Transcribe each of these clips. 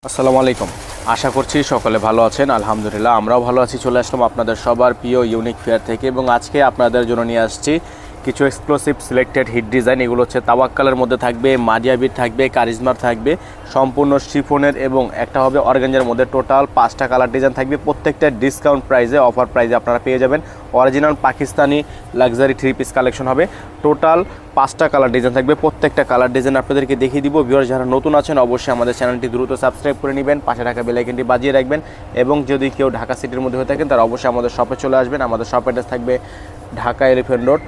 আসসালামু আলাইকুম। আশা করছি সকলে ভালো আছেন। আলহামদুলিল্লাহ আমরাও ভালো আছি। চলে আসলাম আপনাদের সবার প্রিয় ইউনিক ফেয়ার থেকে এবং আজকে আপনাদের জন্য নিয়ে আসছি কিছু এক্সক্লুসিভ সিলেক্টেড হিট ডিজাইন। এগুলো হচ্ছে তাওয়াক্কালের মধ্যে থাকবে, মাডিয়াবির থাকবে, কারিজমার থাকবে, সম্পূর্ণ শিফনের এবং একটা হবে অর্গানজার মধ্যে। টোটাল 5টা কালার ডিজাইন থাকবে, প্রত্যেকটা ডিসকাউন্ট প্রাইসে, অফার প্রাইসে আপনারা পেয়ে যাবেন। Original Pakistani luxury 3 piece collection হবে। টোটাল 5টা কালার ডিজাইন থাকবে, প্রত্যেকটা কালার ডিজাইন আপনাদেরকে দেখিয়ে দিব। ভিউয়ার্স যারা নতুন আছেন অবশ্যই আমাদের চ্যানেলটি দ্রুত সাবস্ক্রাইব করে নেবেন, পাশে থাকা বেল আইকনটি বাজিয়ে রাখবেন এবং যদি কেউ ঢাকা সিটির মধ্যে হয়ে থাকেন তারা অবশ্যই আমাদের শপে চলে আসবেন। আমাদের শপ অ্যাড্রেস থাকবে ঢাকা এলিফ্যান্ট রোড,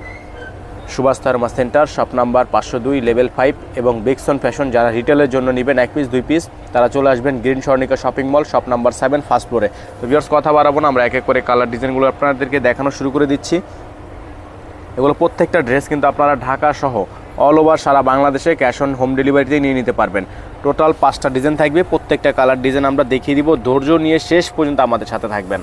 সুভাষ থার্মা সেন্টার, শপ নাম্বার 502, লেভেল 5 এবং বিগসন ফ্যাশন। যারা রিটেলের জন্য নেবেন 1 পিস 2 পিস তারা চলে আসবেন green Swarnika shopping mall, shop number 7, first ফ্লোরে। তো ভিউয়ার্স কথা বাড়াবো না, আমরা এক এক করে কালার ডিজাইনগুলো আপনাদেরকে দেখানো শুরু করে দিচ্ছি। এগুলো প্রত্যেকটা ড্রেস কিন্তু আপনারা ঢাকা সহ অল ওভার সারা বাংলাদেশে ক্যাশ অন হোম ডেলিভারিতে নিয়ে নিতে পারবেন। টোটাল 5টা ডিজাইন থাকবে, প্রত্যেকটা কালার ডিজাইন আমরা দেখিয়ে দিব। ধৈর্য নিয়ে শেষ পর্যন্ত আমাদের সাথে থাকবেন।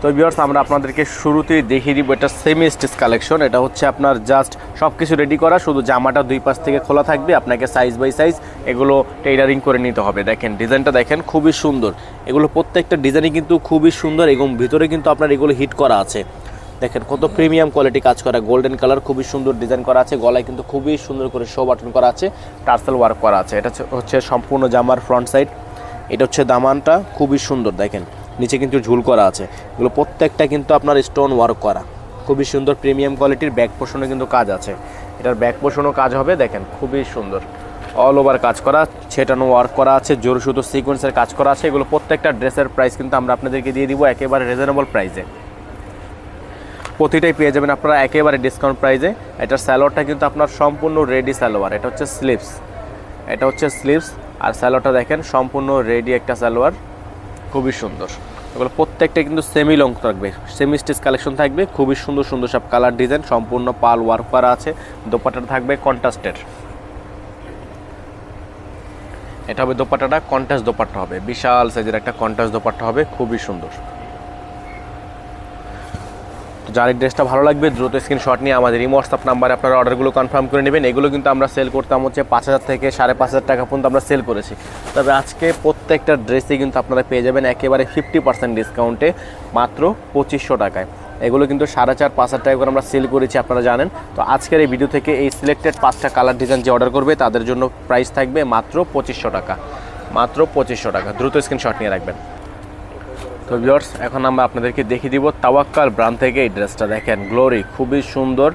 তো ভিউয়ার্স আমরা আপনাদেরকে শুরুতেই দেখিয়ে দিব এটা সেমি স্টিচ কালেকশন। এটা হচ্ছে আপনার জাস্ট সব কিছু রেডি করা, শুধু জামাটা 2 পাশ থেকে খোলা থাকবে। আপনাকে সাইজ বাই সাইজ এগুলো টেইলারিং করে নিতে হবে। দেখেন ডিজাইনটা দেখেন, খুবই সুন্দর। এগুলো প্রত্যেকটা ডিজাইনই কিন্তু খুবই সুন্দর এবং ভিতরে কিন্তু আপনার এগুলো হিট করা আছে। দেখেন কত প্রিমিয়াম কোয়ালিটি কাজ করা, গোল্ডেন কালার, খুবই সুন্দর ডিজাইন করা আছে। গলায় কিন্তু খুবই সুন্দর করে শো বাটন করা আছে, টার্সেল ওয়ার্ক করা আছে। এটা হচ্ছে সম্পূর্ণ জামার ফ্রন্ট সাইড। এটা হচ্ছে দামানটা, খুবই সুন্দর। দেখেন নিচে কিন্তু ঝুল করা আছে। এগুলো প্রত্যেকটা কিন্তু আপনার স্টোন ওয়ার্ক করা, খুবই সুন্দর প্রিমিয়াম কোয়ালিটির। ব্যাক পোর্শনে কিন্তু কাজ আছে, এটার ব্যাক পোর্শনও কাজ হবে। দেখেন খুবই সুন্দর, অল ওভার কাজ করা, ছেটানো ওয়ার্ক করা আছে, জোর সুতো সিকোয়েন্সের কাজ করা আছে। এগুলো প্রত্যেকটা ড্রেসের প্রাইস কিন্তু আমরা আপনাদেরকে দিয়ে দিব একেবারে রিজনেবল প্রাইসে। প্রতিটাই পেয়ে যাবেন আপনারা একেবারে ডিসকাউন্ট প্রাইসে। এটার স্যালোয়ারটা কিন্তু আপনার সম্পূর্ণ রেডি সালোয়ার। এটা হচ্ছে স্লিভস, এটা হচ্ছে স্লিভস আর স্যালোয়ারটা দেখেন সম্পূর্ণ রেডি একটা সালোয়ার, খুবই সুন্দর। এগুলো প্রত্যেকটা কিন্তু সেমি লং থাকবে, সেমি স্টিচ কালেকশন থাকবে। খুবই সুন্দর সুন্দর সব কালার ডিজাইন, সম্পূর্ণ পাল ওয়ার্ক করা আছে। দোপাট্টাটা থাকবে কন্ট্রাস্টের, এটা হবে দোপাট্টাটা কন্ট্রাস্ট দোপাট্টা হবে, বিশাল সাইজের একটা কন্ট্রাস্ট দোপাট্টা হবে, খুবই সুন্দর। যার এই ড্রেসটা ভালো লাগবে দ্রুত স্ক্রিনশট নিয়ে আমাদের এই হোয়াটসঅ্যাপ নাম্বারে আপনারা অর্ডারগুলো কনফার্ম করে নেবেন। এগুলো কিন্তু আমরা সেল করতাম হচ্ছে 5000 থেকে 5500 টাকা পর্যন্ত আমরা সেল করেছি। তবে আজকে প্রত্যেকটা ড্রেসে কিন্তু আপনারা পেয়ে যাবেন একেবারে 50% ডিসকাউন্টে, মাত্র 2500 টাকায়। এগুলো কিন্তু 4500-5000 টাকা করে আমরা সেল করেছি, আপনারা জানেন। তো আজকের এই ভিডিও থেকে এই সিলেক্টেড 5টা কালার ডিজাইন যে অর্ডার করবে তাদের জন্য প্রাইস থাকবে মাত্র 2500 টাকা, মাত্র 2500 টাকা। দ্রুত স্ক্রিনশট নিয়ে রাখবেন। তো ভিউয়ার্স এখন আমরা আপনাদেরকে দেখিয়ে দিব তাওয়াক্কাল ব্র্যান্ড থেকে এই ড্রেসটা। দেখেন গ্লোরি, খুবই সুন্দর,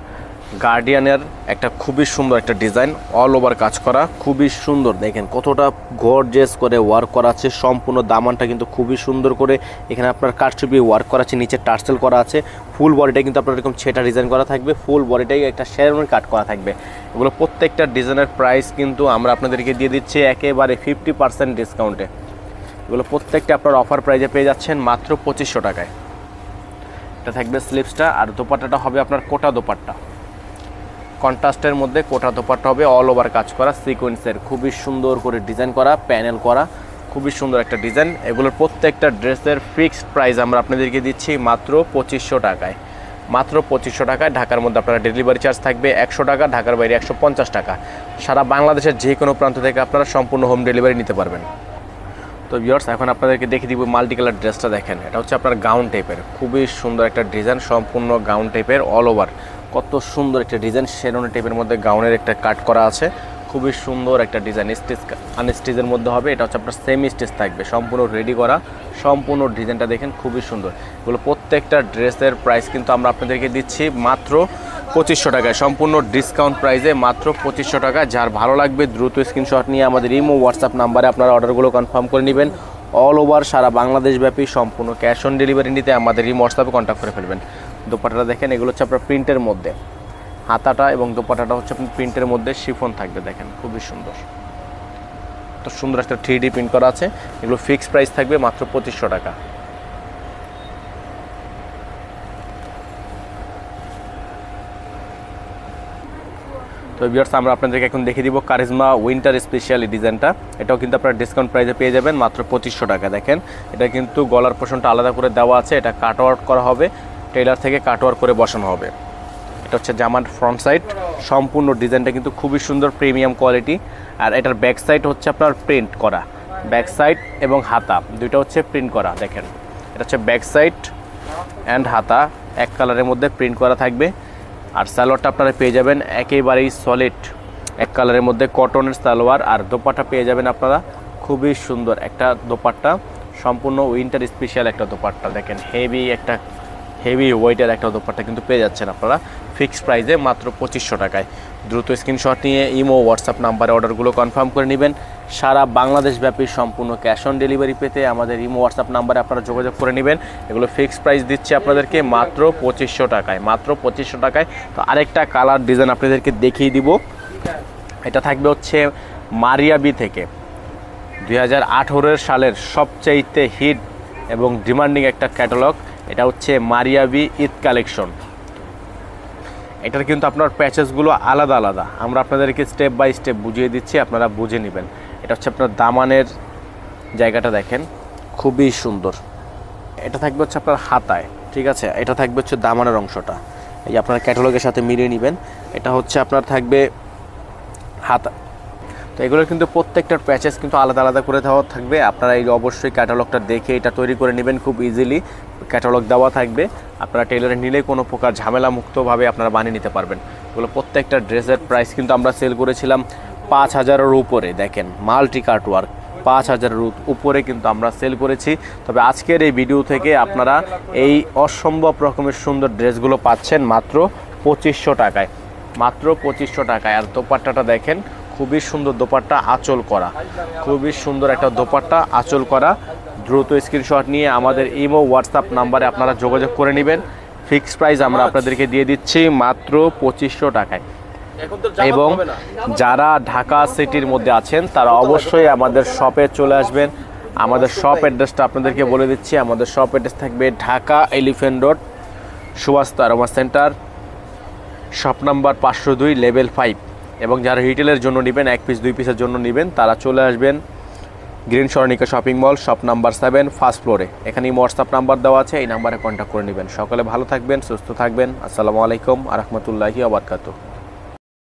গার্ডিয়ানের একটা খুবই সুন্দর একটা ডিজাইন, অল ওভার কাজ করা, খুবই সুন্দর। দেখেন কতটা গর্জিয়াস করে ওয়ার্ক করা আছে। সম্পূর্ণ দামানটা কিন্তু খুবই সুন্দর করে এখানে আপনার কারচুপি ওয়ার্ক করা আছে, নিচে টার্সেল করা আছে। ফুল বডিটা কিন্তু আপনার এরকম ছেটা ডিজাইন করা থাকবে, ফুল বডিটাই একটা শেরওয়ানি কাট করা থাকবে। এগুলো প্রত্যেকটা ডিজাইনের প্রাইস কিন্তু আমরা আপনাদেরকে দিয়ে দিচ্ছি একেবারে 50% ডিসকাউন্টে। এগুলো প্রত্যেকটা আপনার অফার প্রাইজে পেয়ে যাচ্ছেন মাত্র 2500 টাকায়। এটা থাকবে স্লিভসটা আর দোপাট্টাটা হবে আপনার কোটা দোপাট্টা, কন্ট্রাস্টের মধ্যে কোটা দোপাট্টা হবে, অল ওভার কাজ করা সিকোয়েন্সের, খুবই সুন্দর করে ডিজাইন করা, প্যানেল করা, খুবই সুন্দর একটা ডিজাইন। এগুলোর প্রত্যেকটা ড্রেসের ফিক্সড প্রাইস আমরা আপনাদেরকে দিচ্ছি মাত্র 2500 টাকায়, মাত্র 2500 টাকায়। ঢাকার মধ্যে আপনারা ডেলিভারি চার্জ থাকবে 100 টাকা, ঢাকার বাইরে 150 টাকা। সারা বাংলাদেশের যে কোনো প্রান্ত থেকে আপনারা সম্পূর্ণ হোম ডেলিভারি নিতে পারবেন। তো ভিউয়ার্স এখন আপনাদেরকে দেখে দিব মাল্টি কালার ড্রেসটা। দেখেন এটা হচ্ছে আপনার গাউন টাইপের, খুবই সুন্দর একটা ডিজাইন, সম্পূর্ণ গাউন টাইপের, অল ওভার কত সুন্দর একটা ডিজাইন। শেরওয়ানি টাইপের মধ্যে গাউনের একটা কাট করা আছে, খুবই সুন্দর একটা ডিজাইন। স্টিচ আনস্টিচের মধ্যে হবে, এটা হচ্ছে আপনার সেমি স্টিচ থাকবে, সম্পূর্ণ রেডি করা। সম্পূর্ণ ডিজাইনটা দেখেন খুবই সুন্দর। এগুলো প্রত্যেকটা ড্রেসের প্রাইস কিন্তু আমরা আপনাদেরকে দিচ্ছি মাত্র 2500 টাকায়, সম্পূর্ণ ডিসকাউন্ট প্রাইসে মাত্র 2500 টাকা। যার ভালো লাগবে দ্রুত স্ক্রিনশট নিয়ে আমাদের ইমো হোয়াটসঅ্যাপ নাম্বারে আপনারা অর্ডারগুলো কনফার্ম করে নেবেন। অল ওভার সারা বাংলাদেশ ব্যাপী সম্পূর্ণ ক্যাশ অন ডেলিভারি নিতে আমাদের ইমো হোয়াটসঅ্যাপে কন্ট্যাক্ট করে ফেলবেন। দোপাট্টাটা দেখেন, এগুলো হচ্ছে আপনার প্রিন্টের মধ্যে, হাতাটা এবং দোপাট্টাটা হচ্ছে আপনার প্রিন্টের মধ্যে শিফন থাকবে। দেখেন খুবই সুন্দর, তো সুন্দর একটা 3D প্রিন্ট করা আছে। এগুলো ফিক্সড প্রাইস থাকবে মাত্র 2500 টাকা। তো ভিউয়ার্স আমরা আপনাদেরকে এখন দেখিয়ে দিব কারিজমা উইন্টার স্পেশাল ডিজাইনটা। এটাও কিন্তু আপনারা ডিসকাউন্ট প্রাইসে পেয়ে যাবেন মাত্র 2500 টাকা। দেখেন এটা কিন্তু গলার পোর্শনটা আলাদা করে দেওয়া আছে, এটা কাট ওয়ার্ক করা হবে, টেইলার থেকে কাট ওয়ার্ক করে বসানো হবে। এটা হচ্ছে জামার ফ্রন্ট সাইড, সম্পূর্ণ ডিজাইনটা কিন্তু খুবই সুন্দর প্রিমিয়াম কোয়ালিটি। আর এটার ব্যাক সাইড হচ্ছে আপনার প্রিন্ট করা, ব্যাক সাইড এবং হাতা দুইটা হচ্ছে প্রিন্ট করা। দেখেন এটা হচ্ছে ব্যাক সাইড অ্যান্ড হাতা এক কালারের মধ্যে প্রিন্ট করা থাকবে। আর সালোয়ারটা আপনারা পেয়ে যাবেন একেবারেই সলিড এক কালারের মধ্যে কটনের সালোয়ার। আর দোপাট্টা পেয়ে যাবেন আপনারা খুবই সুন্দর একটা দোপাট্টা, সম্পূর্ণ উইন্টার স্পেশাল একটা দোপাট্টা। দেখেন হেভি ওয়েটের একটা দোপাট্টা কিন্তু পেয়ে যাচ্ছেন আপনারা ফিক্সড প্রাইসে মাত্র 2500 টাকায়। দ্রুত স্ক্রিনশট নিয়ে ইমো হোয়াটসঅ্যাপ নাম্বারে অর্ডারগুলো কনফার্ম করে নেবেন। সারা বাংলাদেশ ব্যাপী সম্পূর্ণ ক্যাশ অন ডেলিভারি পেতে আমাদের ইমো হোয়াটসঅ্যাপ নাম্বারে আপনারা যোগাযোগ করে নেবেন। এগুলো ফিক্সড প্রাইস দিচ্ছে আপনাদেরকে মাত্র 2500 টাকায়, মাত্র 2500 টাকায়। তো আরেকটা কালার ডিজাইন আপনাদেরকে দেখিয়ে দিব। এটা থাকবে হচ্ছে মারিয়াবি থেকে 2018 সালের সবচাইতে হিট এবং ডিমান্ডিং একটা ক্যাটালগ। এটা হচ্ছে মারিয়াবি ঈদ কালেকশন। এটার কিন্তু আপনার প্যাচেসগুলো আলাদা আলাদা, আমরা আপনাদেরকে স্টেপ বাই স্টেপ বুঝিয়ে দিচ্ছি, আপনারা বুঝে নেবেন। এটা হচ্ছে আপনার দামানের জায়গাটা দেখেন খুবই সুন্দর। এটা থাকবে হচ্ছে আপনার হাতায়, ঠিক আছে। এটা থাকবে হচ্ছে দামানের অংশটা, এই আপনার ক্যাটালগের সাথে মিলিয়ে নেবেন। এটা হচ্ছে আপনার থাকবে হাতা। তো এগুলোর কিন্তু প্রত্যেকটার প্যাচেস কিন্তু আলাদা আলাদা করে দেওয়া থাকবে। আপনারা এই অবশ্যই ক্যাটালগটা দেখে এটা তৈরি করে নেবেন, খুব ইজিলি ক্যাটালগ দেওয়া থাকবে। আপনারা টেইলরে নিলে কোনো প্রকার ঝামেলা মুক্তভাবে আপনারা বানিয়ে নিতে পারবেন। এগুলো প্রত্যেকটা ড্রেসের প্রাইস কিন্তু আমরা সেল করেছিলাম 5000-এর উপরে। দেখেন মাল্টি কাট ওয়ার্ক 5000-এর উপরে কিন্তু আমরা সেল করেছি। তবে আজকের এই ভিডিও থেকে আপনারা এই অসম্ভব রকমের সুন্দর ড্রেসগুলো পাচ্ছেন মাত্র 2500 টাকায়, মাত্র 2500 টাকায়। আর দোপাট্টাটা দেখেন খুবই সুন্দর দোপাট্টা, আঁচল করা, খুবই সুন্দর একটা দোপাট্টা আঁচল করা। দ্রুত স্ক্রিনশট নিয়ে আমাদের ইমো হোয়াটসঅ্যাপ নাম্বারে আপনারা যোগাযোগ করে নেবেন। ফিক্সড প্রাইস আমরা আপনাদেরকে দিয়ে দিচ্ছি মাত্র 2500 টাকায়। এবং যারা ঢাকা সিটির মধ্যে আছেন তারা অবশ্যই আমাদের শপে চলে আসবেন। আমাদের শপ অ্যাড্রেসটা আপনাদেরকে বলে দিচ্ছি। আমাদের শপ অ্যাড্রেস থাকবে Dhaka elephant road, Subhash aroma centre, shop number 502, level 5। এবং যারা রিটেলের জন্য নেবেন, 1 পিস 2 পিসের জন্য নেবেন, তারা চলে আসবেন green Swarnika shopping mall, shop number 7, first ফ্লোরে। এখানে হোয়াটসঅ্যাপ নাম্বার দেওয়া আছে, এই নাম্বারে কন্ট্যাক্ট করে নেবেন। সকলে ভালো থাকবেন, সুস্থ থাকবেন। আসসালামু আলাইকুম আ রহমতুল্লাহি ওয়া বারাকাতুহু।